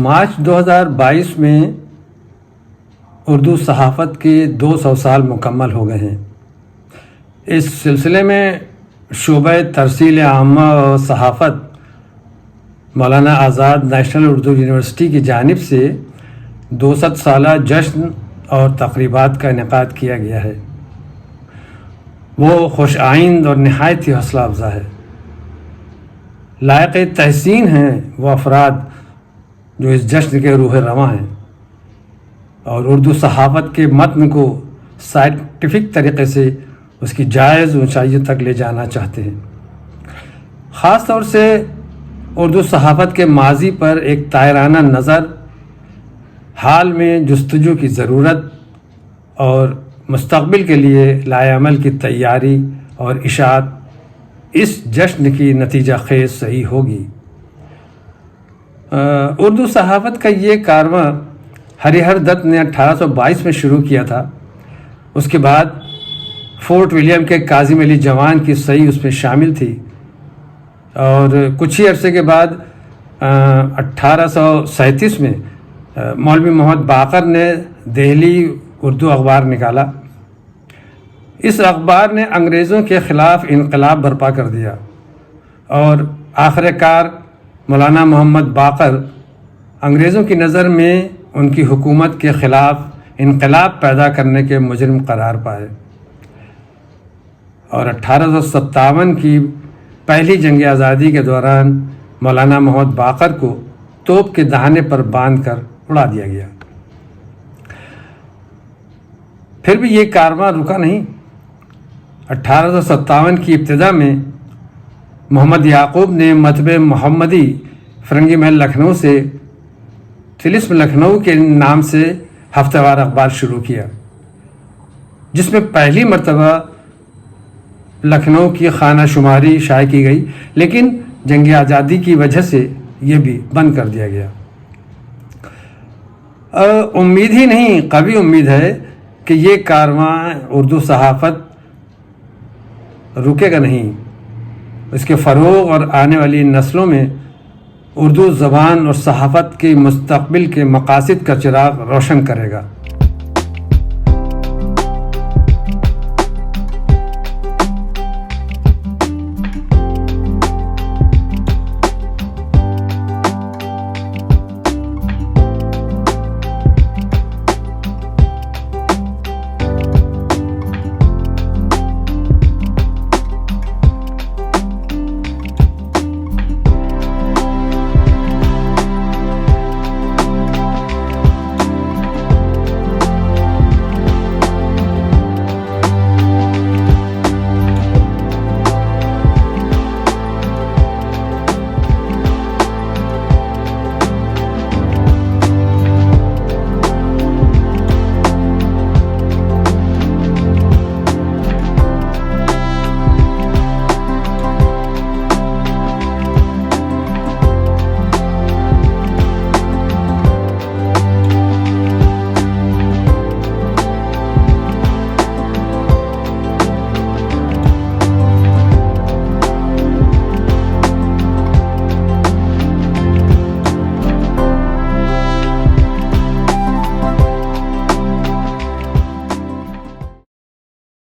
مارچ 2022 میں اردو صحافت کے 200 سال مکمل ہو گئے ہیں۔ اس سلسلے میں شعبہ ترسیل عامہ و صحافت مولانا آزاد نیشنل اردو یونیورسٹی کی جانب سے 200 سالہ جشن اور تقریبات کا انعقاد کیا گیا ہے۔ وہ خوش آئند اور نہایت ہی حوصلہ افزا ہے۔ لائق تحسین ہیں وہ افراد جو اس جشن کے روح رواں ہیں اور اردو صحافت کے متن کو سائنٹیفک طریقے سے اس کی جائز اونچائیوں تک لے جانا چاہتے ہیں۔ خاص طور سے اردو صحافت کے ماضی پر ایک طائرانہ نظر، حال میں جستجو کی ضرورت اور مستقبل کے لیے لائے عمل کی تیاری اور اشاعت اس جشن کی نتیجہ خیز صحیح ہوگی۔ اردو صحافت کا یہ کارواں ہریہر دت نے 1822 میں شروع کیا تھا۔ اس کے بعد فورٹ ولیم کے کاظم علی جوان کی صحیح اس میں شامل تھی اور کچھ ہی عرصے کے بعد 1837 میں مولوی محمد باقر نے دہلی اردو اخبار نکالا۔ اس اخبار نے انگریزوں کے خلاف انقلاب برپا کر دیا اور آخر کار مولانا محمد باقر انگریزوں کی نظر میں ان کی حکومت کے خلاف انقلاب پیدا کرنے کے مجرم قرار پائے اور 1857 کی پہلی جنگ آزادی کے دوران مولانا محمد باقر کو توپ کے دہانے پر باندھ کر اڑا دیا گیا۔ پھر بھی یہ کارواں رکا نہیں۔ 1857 کی ابتدا میں محمد یعقوب نے مطبع محمدی فرنگی محل لکھنؤ سے طلسم لکھنؤ کے نام سے ہفتہ وار اخبار شروع کیا، جس میں پہلی مرتبہ لکھنؤ کی خانہ شماری شائع کی گئی، لیکن جنگ آزادی کی وجہ سے یہ بھی بند کر دیا گیا۔ امید ہی نہیں، قوی امید ہے کہ یہ کارواں اردو صحافت رکے گا نہیں، اس کے فروغ اور آنے والی نسلوں میں اردو زبان اور صحافت کے مستقبل کے مقاصد کا چراغ روشن کرے گا۔